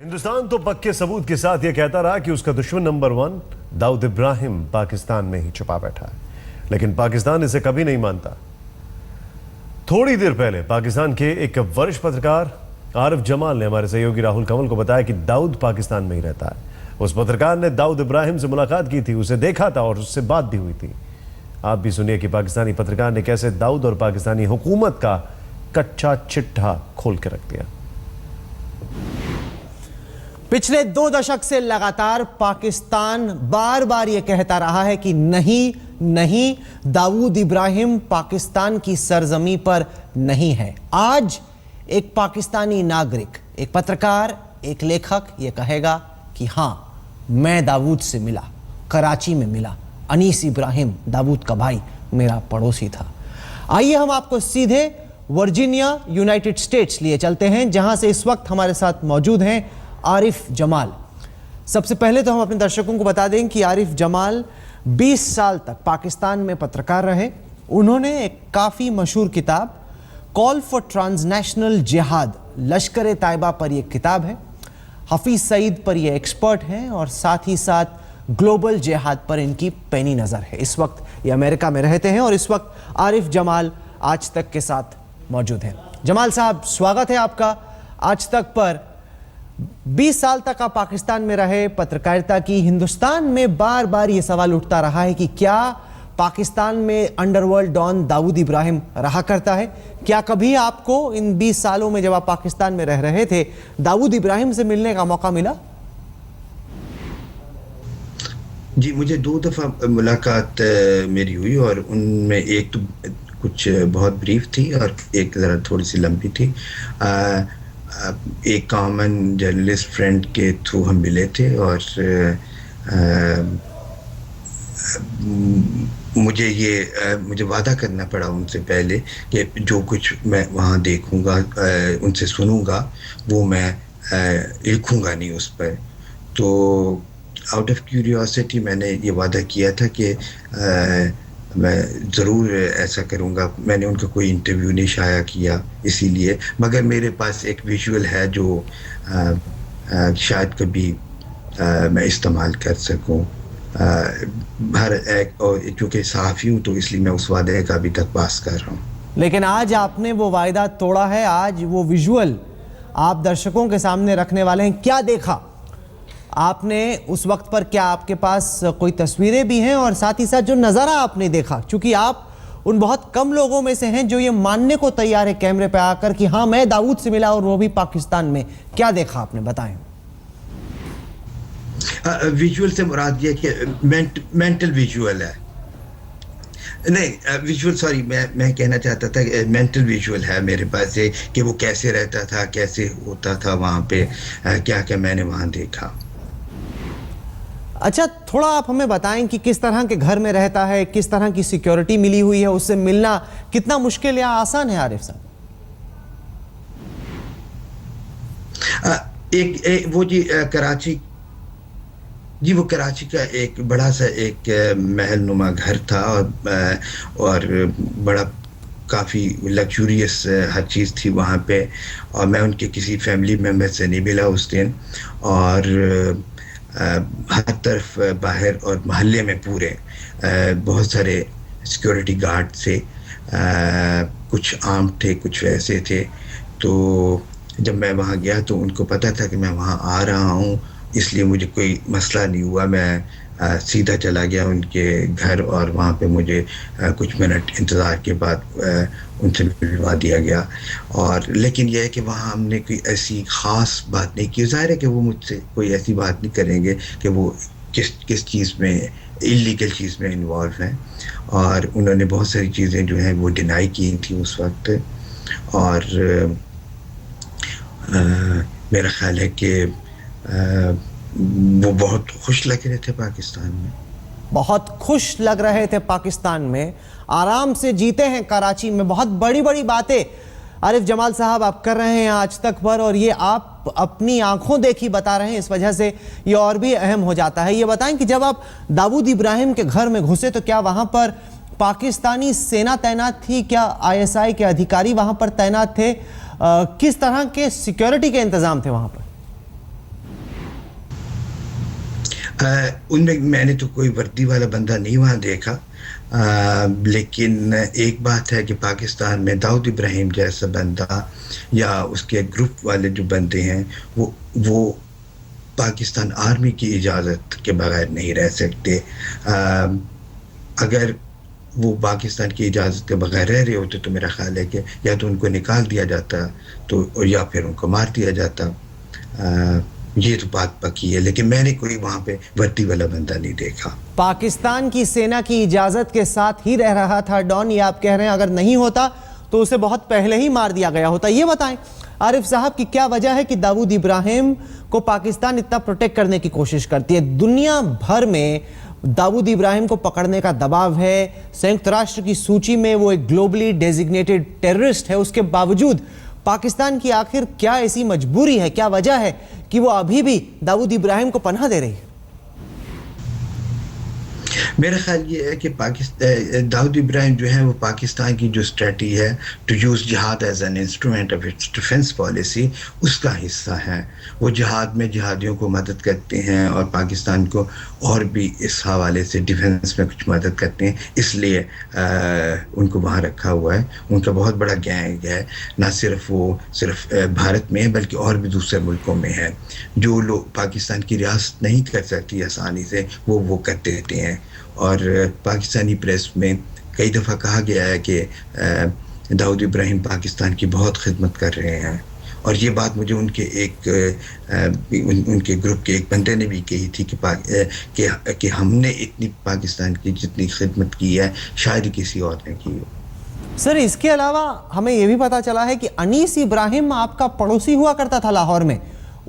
हिंदुस्तान तो पक्के सबूत के साथ यह कहता रहा कि उसका दुश्मन नंबर 1 दाऊद इब्राहिम पाकिस्तान में ही छुपा बैठा है, लेकिन पाकिस्तान इसे कभी नहीं मानता। थोड़ी देर पहले पाकिस्तान के एक वरिष्ठ पत्रकार आरिफ जमाल ने हमारे सहयोगी राहुल कंवल को बताया कि दाऊद पाकिस्तान में ही रहता है। उस पत्रकार ने दाऊद इब्राहिम से मुलाकात की थी, उसे देखा था और उससे बात भी हुई थी। आप भी सुनिए कि पाकिस्तानी पत्रकार ने कैसे दाऊद और पाकिस्तानी हुकूमत का कच्चा चिट्ठा खोल के रख दिया। पिछले 2 दशक से लगातार पाकिस्तान बार बार यह कहता रहा है कि नहीं नहीं, दाऊद इब्राहिम पाकिस्तान की सरजमी पर नहीं है। आज एक पाकिस्तानी नागरिक, एक पत्रकार, एक लेखक यह कहेगा कि हां, मैं दाऊद से मिला, कराची में मिला। अनीस इब्राहिम, दाऊद का भाई, मेरा पड़ोसी था। आइए हम आपको सीधे वर्जीनिया, यूनाइटेड स्टेट्स लिए चलते हैं, जहां से इस वक्त हमारे साथ मौजूद हैं आरिफ जमाल। सबसे पहले तो हम अपने दर्शकों को बता दें कि आरिफ जमाल 20 साल तक पाकिस्तान में पत्रकार रहे। उन्होंने एक काफ़ी मशहूर किताब कॉल फॉर ट्रांसनेशनल जिहाद, लश्कर तैयबा पर यह किताब है। हफीज सईद पर यह एक्सपर्ट हैं और साथ ही साथ ग्लोबल जिहाद पर इनकी पैनी नज़र है। इस वक्त ये अमेरिका में रहते हैं और इस वक्त आरिफ जमाल आज तक के साथ मौजूद हैं। जमाल साहब, स्वागत है आपका आज तक पर। 20 साल तक आप पाकिस्तान में रहे, पत्रकारिता की। हिंदुस्तान में बार बार यह सवाल उठता रहा है कि क्या पाकिस्तान में अंडरवर्ल्ड डॉन दाऊद इब्राहिम रहा करता है? क्या कभी आपको इन 20 सालों में जब आप पाकिस्तान में रह रहे थे दाऊद इब्राहिम से मिलने का मौका मिला? जी, मुझे 2 दफ़ा मुलाकात मेरी हुई और उनमें एक तो कुछ बहुत ब्रीफ थी और एक ज़रा थोड़ी सी लंबी थी। एक कॉमन जर्नलिस्ट फ्रेंड के थ्रू हम मिले थे और मुझे वादा करना पड़ा उनसे पहले कि जो कुछ मैं वहाँ देखूँगा, उनसे सुनूँगा, वो मैं लिखूँगा नहीं उस पर। तो आउट ऑफ क्यूरियोसिटी मैंने ये वादा किया था कि मैं ज़रूर ऐसा करूँगा। मैंने उनका कोई इंटरव्यू नहीं शाया किया इसीलिए, मगर मेरे पास एक विजुअल है जो शायद कभी मैं इस्तेमाल कर सकूँ। हर एक, और चूँकि सहाफ़ी हूँ तो इसलिए मैं उस वादे का अभी तक पास कर रहा हूँ। लेकिन आज आपने वो वायदा तोड़ा है। आज वो विजुअल आप दर्शकों के सामने रखने वाले हैं। क्या देखा आपने उस वक्त पर? क्या आपके पास कोई तस्वीरें भी हैं और साथ ही साथ जो नज़ारा आपने देखा, क्योंकि आप उन बहुत कम लोगों में से हैं जो ये मानने को तैयार है कैमरे पे आकर कि हाँ, मैं दाऊद से मिला और वो भी पाकिस्तान में। क्या देखा आपने, बताएं। विजुअल से मुराद ये कि मेंटल विजुअल है, नहीं विजुअल, सॉरी, मैं कहना चाहता था मेंटल विजुअल है मेरे पास ये कि वो कैसे रहता था, कैसे होता था वहाँ पे, क्या क्या मैंने वहाँ देखा। अच्छा, थोड़ा आप हमें बताएं कि किस तरह के घर में रहता है, किस तरह की सिक्योरिटी मिली हुई है, उससे मिलना कितना मुश्किल या आसान है आरिफ साहब? वो जी कराची, जी वो कराची का एक बड़ा सा एक महल नुमा घर था और बड़ा काफ़ी लग्जूरियस हर चीज़ थी वहाँ पे। और मैं उनके किसी फैमिली मेम्बर से नहीं मिला उस दिन, और हर तरफ बाहर और मोहल्ले में पूरे बहुत सारे सिक्योरिटी गार्ड थे। कुछ आम थे, कुछ वैसे थे। तो जब मैं वहाँ गया तो उनको पता था कि मैं वहाँ आ रहा हूँ, इसलिए मुझे कोई मसला नहीं हुआ। मैं सीधा चला गया उनके घर और वहाँ पे मुझे कुछ मिनट इंतज़ार के बाद उनसे मिलवा दिया गया। और लेकिन यह है कि वहाँ हमने कोई ऐसी ख़ास बात नहीं की। ज़ाहिर है कि वो मुझसे कोई ऐसी बात नहीं करेंगे कि वो किस चीज़ में, इलीगल चीज़ में इन्वॉल्व हैं। और उन्होंने बहुत सारी चीज़ें जो हैं वो डिनाई की थी उस वक्त। और मेरा ख़्याल है कि वो बहुत खुश लग रहे थे पाकिस्तान में, बहुत खुश लग रहे थे पाकिस्तान में। आराम से जीते हैं कराची में। बहुत बड़ी बड़ी बातें आरिफ जमाल साहब आप कर रहे हैं आज तक पर, और ये आप अपनी आंखों देखी बता रहे हैं, इस वजह से ये और भी अहम हो जाता है। ये बताएं कि जब आप दाऊद इब्राहिम के घर में घुसे तो क्या वहां पर पाकिस्तानी सेना तैनात थी? क्या ISI के अधिकारी वहां पर तैनात थे? किस तरह के सिक्योरिटी के इंतजाम थे वहां पर? उनमें मैंने तो कोई वर्दी वाला बंदा नहीं वहाँ देखा, लेकिन एक बात है कि पाकिस्तान में दाऊद इब्राहिम जैसा बंदा या उसके ग्रुप वाले जो बंदे हैं वो पाकिस्तान आर्मी की इजाज़त के बगैर नहीं रह सकते। अगर वो पाकिस्तान की इजाज़त के बगैर रह रहे होते तो मेरा ख्याल है कि या तो उनको निकाल दिया जाता तो या फिर उनको मार दिया जाता। ये तो बात पक्की है, लेकिन मैंने कोई वहाँ पे वर्दी वाला बंदा नहीं देखा। पाकिस्तान की सेना की इजाजत के साथ ही रह रहा था डॉन, ये आप कह रहे हैं? अगर नहीं होता तो उसे बहुत पहले ही मार दिया गया होता। ये बताएं आरिफ साहब कि क्या वजह है कि दाऊद इब्राहिम को पाकिस्तान इतना प्रोटेक्ट करने की कोशिश करती है? दुनिया भर में दाऊद इब्राहिम को पकड़ने का दबाव है, संयुक्त राष्ट्र की सूची में वो एक ग्लोबली डेजिग्नेटेड टेररिस्ट है। उसके बावजूद पाकिस्तान की आखिर क्या ऐसी मजबूरी है, क्या वजह है कि वो अभी भी दाऊद इब्राहिम को पनाह दे रही है? मेरा ख्याल ये है कि दाऊद इब्राहिम जो है वो पाकिस्तान की जो स्ट्रेटजी है टू यूज़ जिहाद as an instrument of its defence policy, उसका हिस्सा है। वो जिहाद में जिहादियों को मदद करते हैं और पाकिस्तान को और भी इस हवाले से डिफेंस में कुछ मदद करते हैं, इसलिए उनको वहाँ रखा हुआ है। उनका बहुत बड़ा गैंग है, ना सिर्फ भारत में बल्कि और भी दूसरे मुल्कों में है। जो लोग पाकिस्तान की रियासत नहीं कर सकती आसानी से वो कर देते हैं। और पाकिस्तानी प्रेस में कई दफ़ा कहा गया है कि दाऊद इब्राहिम पाकिस्तान की बहुत खिदमत कर रहे हैं, और ये बात मुझे उनके ग्रुप के एक बंदे ने भी कही थी कि हमने इतनी पाकिस्तान की जितनी खिदमत की है शायद किसी और ने की हो। सर, इसके अलावा हमें यह भी पता चला है कि अनीस इब्राहिम आपका पड़ोसी हुआ करता था लाहौर में,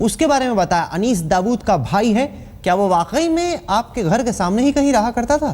उसके बारे में बताया। अनीस दाऊद का भाई है, क्या वो वाकई में आपके घर के सामने ही कहीं रहा करता था?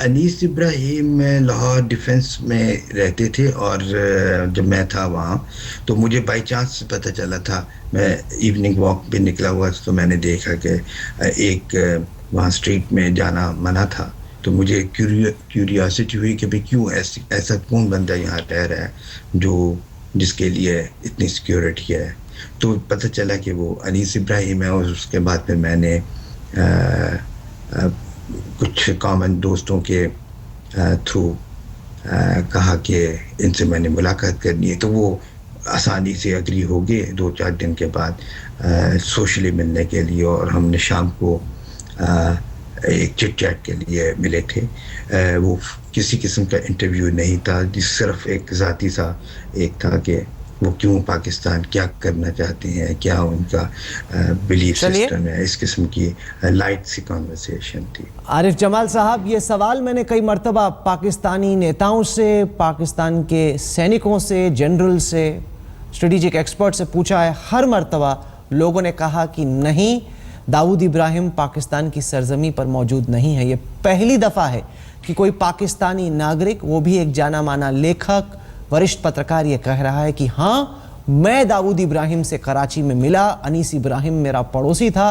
अनीस इब्राहिम लाहौर डिफेंस में रहते थे, और जब मैं था वहाँ तो मुझे बाई चांस पता चला था। मैं इवनिंग वॉक पे निकला हुआ तो मैंने देखा कि एक वहाँ स्ट्रीट में जाना मना था, तो मुझे क्यूरियोसिटी हुई कि भाई क्यों ऐसा कौन बंदा यहाँ रह रहा है जिसके लिए इतनी सिक्योरिटी है। तो पता चला कि वो अनीस इब्राहिम है, और उसके बाद फिर मैंने कुछ कॉमन दोस्तों के थ्रू कहा कि इनसे मैंने मुलाकात करनी है, तो वो आसानी से एग्री हो गए 2-4 दिन के बाद सोशली मिलने के लिए, और हमने शाम को एक चिट चैट के लिए मिले थे। वो किसी किस्म का इंटरव्यू नहीं था, सिर्फ एक ज़ाती सा एक था कि वो क्यों पाकिस्तान, क्या करना चाहते हैं, क्या उनका बिलीफ सिस्टम है, इस किस्म की लाइट सी कॉन्वर्सेशन थी। आरिफ जमाल साहब, ये सवाल मैंने कई मर्तबा पाकिस्तानी नेताओं से, पाकिस्तान के सैनिकों से, जनरल से, स्ट्रेटेजिक एक्सपर्ट से पूछा है। हर मर्तबा लोगों ने कहा कि नहीं, दाऊद इब्राहिम पाकिस्तान की सरजमी पर मौजूद नहीं है। ये पहली दफ़ा है कि कोई पाकिस्तानी नागरिक, वो भी एक जाना माना लेखक, वरिष्ठ पत्रकार, ये कह रहा है कि हाँ, मैं दाऊद इब्राहिम से कराची में मिला, अनीस इब्राहिम मेरा पड़ोसी था,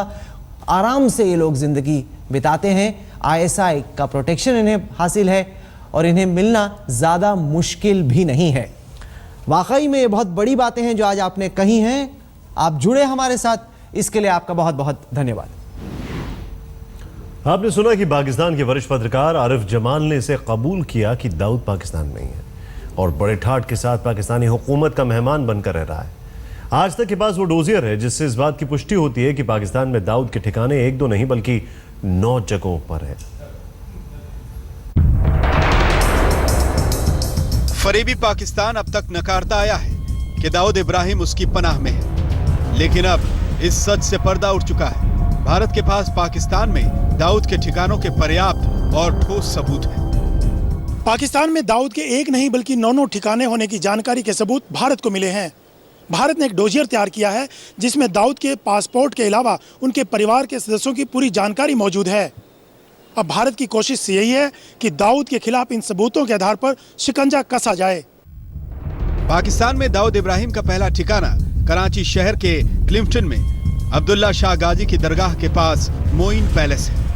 आराम से ये लोग ज़िंदगी बिताते हैं, ISI का प्रोटेक्शन इन्हें हासिल है और इन्हें मिलना ज़्यादा मुश्किल भी नहीं है। वाकई में ये बहुत बड़ी बातें हैं जो आज आपने कही हैं। आप जुड़े हमारे साथ, इसके लिए आपका बहुत बहुत धन्यवाद। आपने सुना कि पाकिस्तान के वरिष्ठ पत्रकार आरिफ जमाल ने इसे कबूल किया कि दाऊद पाकिस्तान में ही है और बड़े ठाठ के साथ पाकिस्तानी हुकूमत का मेहमान बनकर रह रहा है। आज तक के पास वो डोजियर है जिससे इस बात की पुष्टि होती है कि पाकिस्तान में दाऊद के ठिकाने 1-2 नहीं बल्कि 9 जगहों पर है। फरेबी पाकिस्तान अब तक नकारता आया है कि दाऊद इब्राहिम उसकी पनाह में है, लेकिन अब इस सच से पर्दा उठ चुका है। भारत के पास पाकिस्तान में दाऊद के ठिकानों के पर्याप्त और ठोस सबूत हैं। पाकिस्तान में दाऊद के एक नहीं बल्कि 9 ठिकाने होने की जानकारी के सबूत भारत को मिले हैं। भारत ने एक डोजियर तैयार किया है जिसमें दाऊद के पासपोर्ट के अलावा उनके परिवार के सदस्यों की पूरी जानकारी मौजूद है। अब भारत की कोशिश यही है कि दाऊद के खिलाफ इन सबूतों के आधार पर शिकंजा कसा जाए। पाकिस्तान में दाऊद इब्राहिम का पहला ठिकाना कराची शहर के क्लिफ्टन में अब्दुल्ला शाह गाजी की दरगाह के पास मोइन पैलेस है।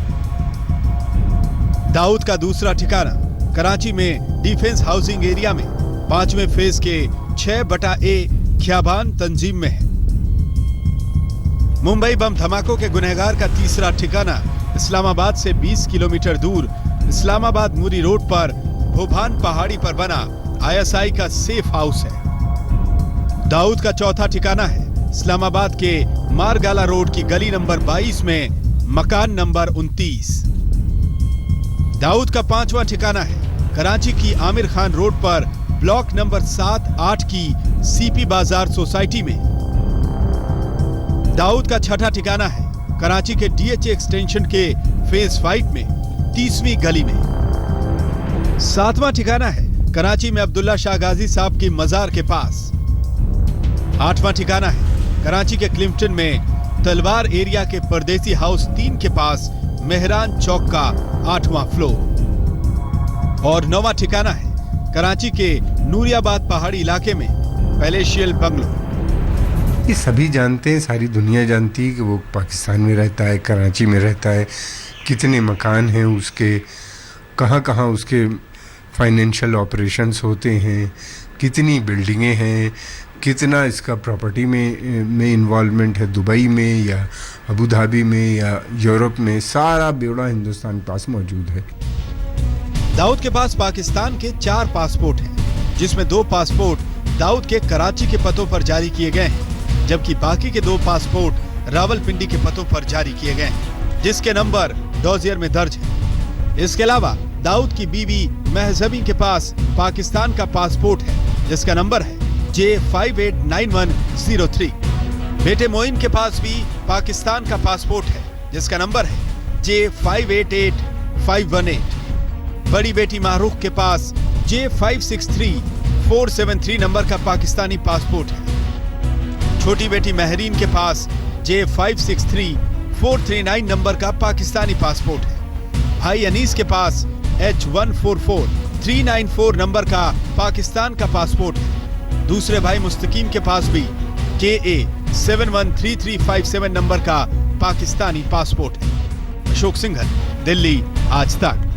दाऊद का दूसरा ठिकाना कराची में डिफेंस हाउसिंग एरिया में 5वें फेज के 6/A ख्याबान तंजीम में है। मुंबई बम धमाकों के गुनहगार का तीसरा ठिकाना इस्लामाबाद से 20 किलोमीटर दूर इस्लामाबाद मुरी रोड पर भोभान पहाड़ी पर बना ISI का सेफ हाउस है। दाऊद का चौथा ठिकाना है इस्लामाबाद के मारगाला रोड की गली नंबर 22 में मकान नंबर 29। दाऊद का पांचवा ठिकाना है कराची की आमिर खान रोड पर ब्लॉक नंबर 7-8 की CP बाजार सोसाइटी में। दाऊद का छठा ठिकाना है कराची के DHA एक्सटेंशन के फेज 5 में 30वीं गली में। सातवां ठिकाना है कराची में अब्दुल्ला शाह गाजी साहब की मजार के पास। आठवां ठिकाना है कराची के क्लिफ्टन में तलवार एरिया के परदेसी हाउस 3 के पास मेहरान चौक का 8वां फ्लोर। और 9वां ठिकाना है कराची के नूरियाबाद पहाड़ी इलाके में पैलेशियल बंगलो। ये सभी जानते हैं, सारी दुनिया जानती है कि वो पाकिस्तान में रहता है, कराची में रहता है, कितने मकान हैं उसके, कहाँ कहाँ उसके फाइनेंशियल ऑपरेशंस होते हैं, कितनी बिल्डिंगें हैं, कितना इसका प्रॉपर्टी में इन्वॉल्वमेंट है, दुबई में या अबू धाबी में या यूरोप में, सारा ब्यौरा हिंदुस्तान के पास मौजूद है। दाऊद के पास पाकिस्तान के 4 पासपोर्ट हैं, जिसमें 2 पासपोर्ट दाऊद के कराची के पतों पर जारी किए गए हैं, जबकि बाकी के 2 पासपोर्ट रावलपिंडी के पतों पर जारी किए गए हैं, जिसके नंबर डॉजियर में दर्ज है। इसके अलावा दाऊद की बीवी महजबी के पास पाकिस्तान का पासपोर्ट है, जिसका नंबर है J589103। बेटे मोइन के पास भी पाकिस्तान का पासपोर्ट है, जिसका नंबर है J588518। बड़ी बेटी मारूख के पास J563473 नंबर का पाकिस्तानी पासपोर्ट है। छोटी बेटी महरीन के पास J563439 नंबर का पाकिस्तानी पासपोर्ट है। भाई अनीस के पास H144394 नंबर का पाकिस्तान का पासपोर्ट है। दूसरे भाई मुस्तकीम के पास भी KA713357 नंबर का पाकिस्तानी पासपोर्ट है। अशोक सिंघल, दिल्ली, आज तक।